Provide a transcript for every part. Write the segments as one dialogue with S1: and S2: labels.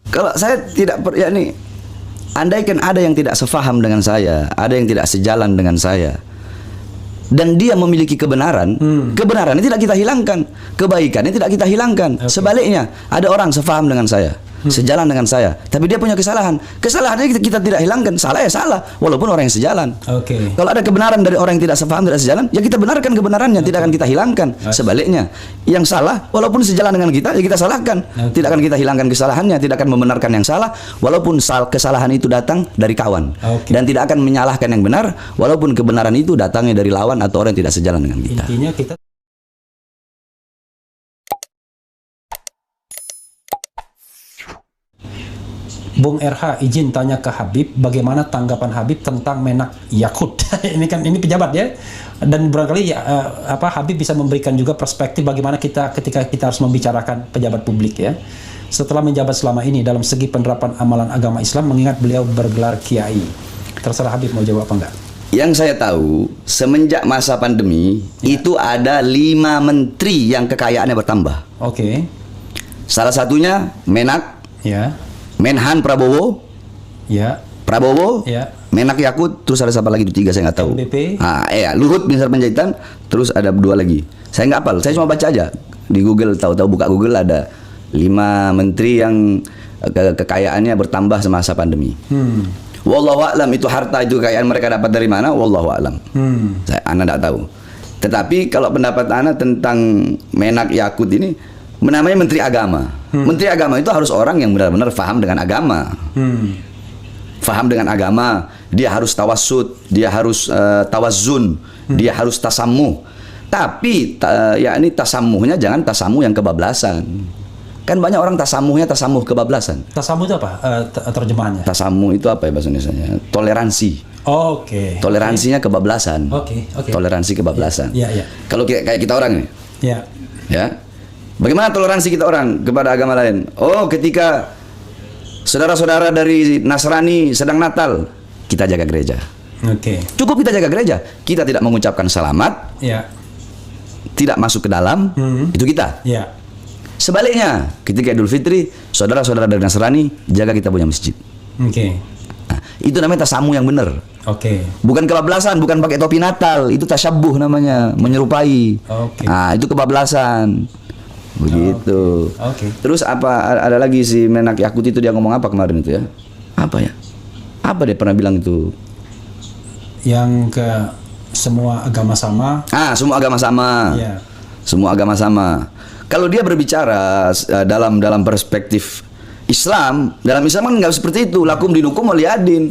S1: Kalau saya tidak yakni, andaikan ada yang tidak sefaham dengan saya, ada yang tidak sejalan dengan saya, dan dia memiliki kebenaran, kebenarannya tidak kita hilangkan, kebaikannya tidak kita hilangkan. Sebaliknya, ada orang sefaham dengan saya, sejalan dengan saya, tapi dia punya kesalahan. Kesalahannya kita tidak hilangkan. Salah ya salah, walaupun orang yang sejalan. Kalau ada kebenaran dari orang yang tidak sefaham, tidak sejalan, ya kita benarkan kebenarannya, tidak akan kita hilangkan. Sebaliknya, yang salah, walaupun sejalan dengan kita, ya kita salahkan. Tidak akan kita hilangkan kesalahannya, tidak akan membenarkan yang salah, walaupun kesalahan itu datang dari kawan. Dan tidak akan menyalahkan yang benar, walaupun kebenaran itu datangnya dari lawan atau orang yang tidak sejalan dengan kita.
S2: Intinya kita Bung RH izin tanya ke Habib, bagaimana tanggapan Habib tentang Menak Yakut? ini pejabat ya, dan barangkali ya, Habib bisa memberikan juga perspektif bagaimana ketika kita harus membicarakan pejabat publik ya. Setelah menjabat selama ini dalam segi penerapan amalan agama Islam, mengingat beliau bergelar kiai. Terserah Habib mau jawab apa enggak.
S1: Yang saya tahu, semenjak masa pandemi itu ada 5 menteri yang kekayaannya bertambah. Salah satunya Menak. Menhan Prabowo, Prabowo, Menak Yakut, terus ada siapa lagi itu 3 saya nggak tahu. Luhut Binsar Panjaitan, terus ada 2 lagi. Saya nggak hafal, saya cuma baca aja di Google, tahu-tahu buka Google ada 5 menteri yang kekayaannya bertambah semasa pandemi. Wallahu a'lam, itu harta itu kekayaan mereka dapat dari mana? Wallahu a'lam. Ana tidak tahu. Tetapi kalau pendapat Ana tentang Menak Yakut ini, namanya Menteri Agama. Menteri Agama itu harus orang yang benar-benar paham dengan agama. Paham dengan agama, dia harus tawassut, dia harus tawazzun, dia harus tasammuh. Tapi yakni tasammuhnya jangan tasammuh yang kebablasan. Kan banyak orang tasammuhnya tasammuh kebablasan.
S2: Tasammuh itu apa terjemahannya?
S1: Tasammuh itu apa ya bahasa Indonesianya? Toleransi. Toleransinya kebablasan. Toleransi kebablasan. Kalau kayak kita orang nih. Ya. Bagaimana toleransi kita orang kepada agama lain? Ketika saudara-saudara dari Nasrani sedang Natal, kita jaga gereja. Cukup kita jaga gereja. Kita tidak mengucapkan selamat. Tidak masuk ke dalam. Itu kita. Sebaliknya, ketika Idul Fitri, saudara-saudara dari Nasrani jaga kita punya masjid. Nah, itu namanya tasamu yang benar. Bukan kebablasan, bukan pakai topi Natal. Itu tasyabbuh namanya, menyerupai. Nah, itu kebablasan. Begitu. Terus ada lagi si Menak Yakut itu, dia ngomong apa kemarin itu ya? Apa ya? Apa dia pernah bilang itu?
S2: Yang ke semua agama sama.
S1: Semua agama sama. Semua agama sama. Kalau dia berbicara dalam perspektif Islam, dalam Islam kan nggak seperti itu. Lakum dinukum waliyadin.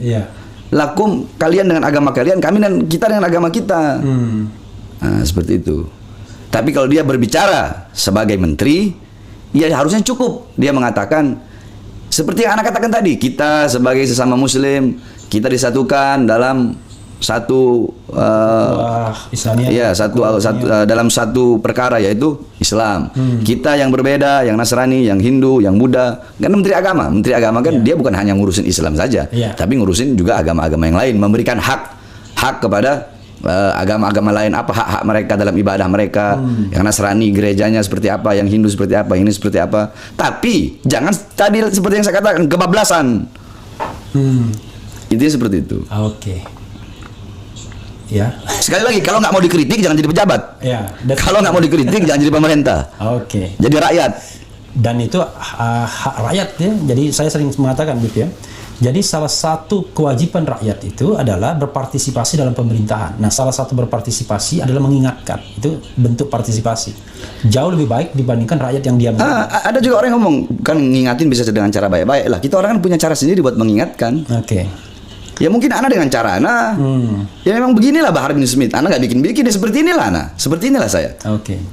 S1: Lakum, kalian dengan agama kalian, kami dan kita dengan agama kita. Seperti itu. Tapi kalau dia berbicara sebagai menteri, ya harusnya cukup dia mengatakan seperti yang Anda katakan tadi, kita sebagai sesama Muslim, kita disatukan dalam satu dalam satu perkara, yaitu Islam. Kita yang berbeda, yang Nasrani, yang Hindu, yang Buddha, kan menteri agama kan dia bukan hanya ngurusin Islam saja, tapi ngurusin juga agama-agama yang lain, memberikan hak kepada agama-agama lain, apa hak-hak mereka dalam ibadah mereka. Yang Nasrani gerejanya seperti apa, yang Hindu seperti apa, yang ini seperti apa. Tapi jangan tadi seperti yang saya katakan, kebablasan. Intinya seperti itu. Sekali lagi, kalau nggak mau dikritik jangan jadi pejabat. Kalau nggak mau dikritik jangan jadi pemerintah. Jadi rakyat.
S2: Dan itu hak rakyat ya. Jadi saya sering mengatakan gitu ya. Jadi salah satu kewajiban rakyat itu adalah berpartisipasi dalam pemerintahan. Nah, salah satu berpartisipasi adalah mengingatkan. Itu bentuk partisipasi. Jauh lebih baik dibandingkan rakyat yang diam.
S1: Ada juga orang yang ngomong, kan ngingatin bisa dengan cara baik-baik lah. Kita orang kan punya cara sendiri buat mengingatkan. Ya mungkin Ana dengan cara Ana. Ya memang beginilah Bahar bin Smith. Ana nggak bikin-bikin, ya seperti inilah Ana. Seperti inilah saya.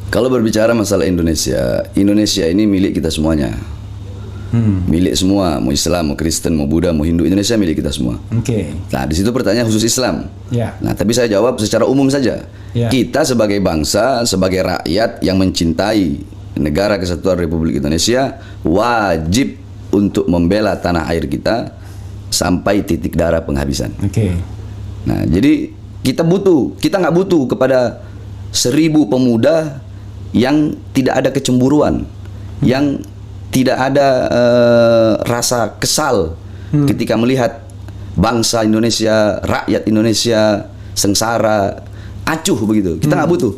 S1: Kalau berbicara masalah Indonesia ini milik kita semuanya. Milik semua, mau Islam, mau Kristen, mau Buddha, mau Hindu, Indonesia milik kita semua. Nah, di situ pertanyaan khusus Islam. Nah, tapi saya jawab secara umum saja. Kita sebagai bangsa, sebagai rakyat yang mencintai negara kesatuan Republik Indonesia, wajib untuk membela tanah air kita sampai titik darah penghabisan. Nah, jadi kita nggak butuh kepada 1000 pemuda yang tidak ada kecemburuan, yang tidak ada rasa kesal ketika melihat bangsa Indonesia, rakyat Indonesia sengsara, acuh begitu. Kita nggak butuh.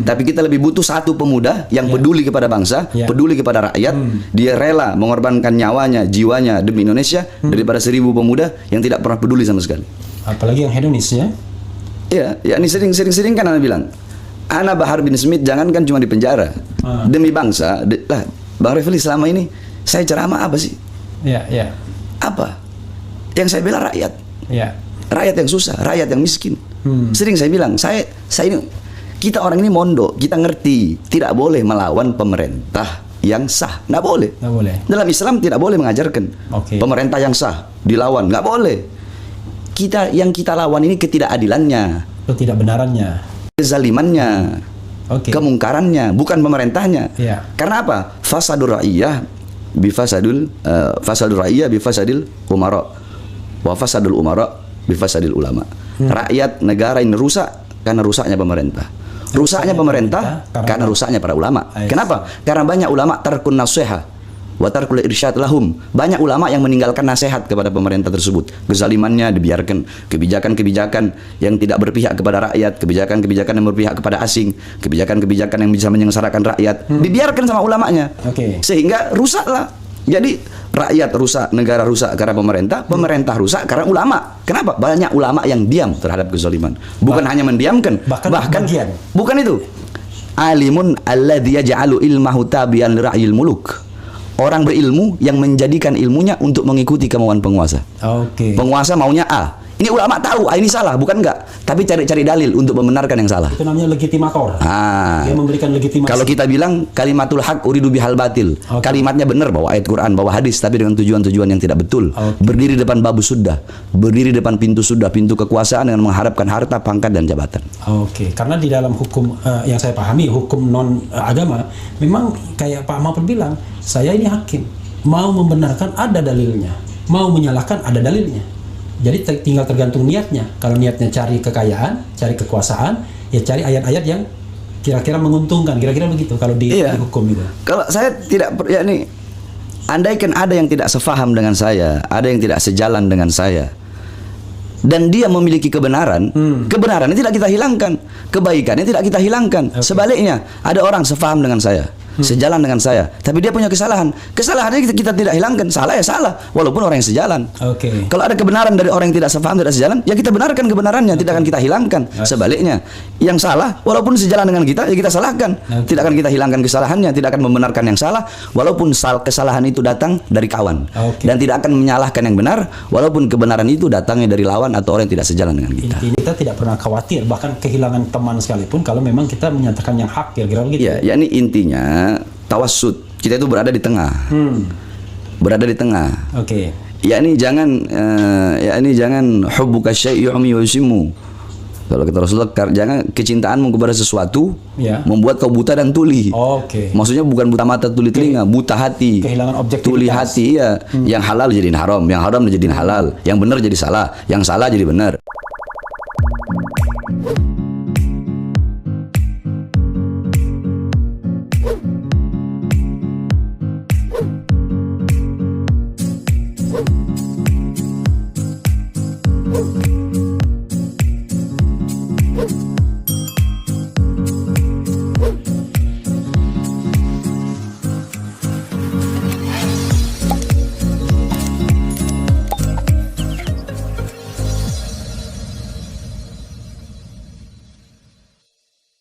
S1: Tapi kita lebih butuh satu pemuda yang peduli kepada bangsa, peduli kepada rakyat. Dia rela mengorbankan nyawanya, jiwanya demi Indonesia daripada 1000 pemuda yang tidak pernah peduli sama sekali.
S2: Apalagi yang hedonis ya.
S1: Iya, ya ini sering-sering kan Anda bilang, Ana Bahar bin Smith jangankan cuma di penjara demi bangsa. Lah, Bang Refli selama ini saya ceramah apa sih?
S2: Iya, iya.
S1: Apa? Yang saya bela rakyat.
S2: Iya.
S1: Rakyat yang susah, rakyat yang miskin. Sering saya bilang, saya ini kita orang ini mondok, kita ngerti tidak boleh melawan pemerintah yang sah, nggak boleh.
S2: Nggak boleh.
S1: Dalam Islam tidak boleh mengajarkan pemerintah yang sah dilawan, nggak boleh. Yang kita lawan ini ketidakadilannya,
S2: ketidakbenarannya,
S1: kezalimannya, kemungkarannya, bukan pemerintahnya. Karena apa? Fasadur ra'iyah fasadul ra'iyah bifasadil umara, wa fasadul umara bifasadil ulama. Rakyat negara ini rusak karena rusaknya pemerintah. Rusaknya pemerintah karena rusaknya para ulama. Kenapa? Karena banyak ulama tarkun nasiha wa tarkul irsyad lahum. Banyak ulama yang meninggalkan nasihat kepada pemerintah tersebut. Kezalimannya dibiarkan, kebijakan-kebijakan yang tidak berpihak kepada rakyat, kebijakan-kebijakan yang berpihak kepada asing, kebijakan-kebijakan yang bisa menyengsarakan rakyat, dibiarkan sama ulamanya. Sehingga rusaklah. Jadi rakyat rusak, negara rusak karena pemerintah, pemerintah rusak karena ulama. Kenapa? Banyak ulama yang diam terhadap kezaliman. Bukan hanya mendiamkan, bahkan bukan itu. Alimun alladzi yaj'alu ilmahu tabi'an li ra'yil muluk. Orang berilmu yang menjadikan ilmunya untuk mengikuti kemauan penguasa. Penguasa maunya A. Ini ulama tahu, ini salah, bukan enggak. Tapi cari-cari dalil untuk membenarkan yang salah.
S2: Itu namanya legitimator. Dia memberikan legitimasi.
S1: Kalau kita bilang kalimatul haq uridu bihal batil. Kalimatnya benar, bawa ayat Quran, bawa hadis, tapi dengan tujuan-tujuan yang tidak betul. Berdiri depan babu sudah, berdiri depan pintu sudah, pintu kekuasaan dengan mengharapkan harta, pangkat, dan jabatan.
S2: Karena di dalam hukum yang saya pahami, hukum non agama, memang kayak Pak Mahfud bilang, saya ini hakim, mau membenarkan ada dalilnya, mau menyalahkan ada dalilnya. Jadi tinggal tergantung niatnya. Kalau niatnya cari kekayaan, cari kekuasaan, ya cari ayat-ayat yang kira-kira menguntungkan. Kira-kira begitu kalau di hukum itu.
S1: Kalau saya tidak, ya nih, andaikan ada yang tidak sefaham dengan saya, ada yang tidak sejalan dengan saya, dan dia memiliki kebenaran, kebenarannya tidak kita hilangkan, kebaikannya tidak kita hilangkan. Sebaliknya, ada orang sefaham dengan saya, sejalan dengan saya, tapi dia punya kesalahan. Kesalahannya kita tidak hilangkan. Salah ya salah, walaupun orang yang sejalan. Kalau ada kebenaran dari orang yang tidak sefaham, tidak sejalan, ya kita benarkan kebenarannya, tidak akan kita hilangkan. Sebaliknya, yang salah, walaupun sejalan dengan kita, ya kita salahkan. Tidak akan kita hilangkan kesalahannya, tidak akan membenarkan yang salah, walaupun kesalahan itu datang dari kawan. Dan tidak akan menyalahkan yang benar, walaupun kebenaran itu datangnya dari lawan atau orang yang tidak sejalan dengan kita.
S2: Kita tidak pernah khawatir, bahkan kehilangan teman sekalipun, kalau memang kita menyatakan yang hak, kira-kira begitu.
S1: Ya ini intinya. Tawassut, kita itu berada di tengah, berada di tengah. Ya ini jangan hubbuka syai' yu'mi wa yusimmu. Kalau kata Rasulullah, jangan kecintaanmu kepada sesuatu membuat kau buta dan tuli. Maksudnya bukan buta mata tuli telinga, buta hati,
S2: kehilangan objektivitas.
S1: Tuli hati ya. Yang halal jadiin haram, yang haram jadiin halal, yang benar jadi salah, yang salah jadi benar.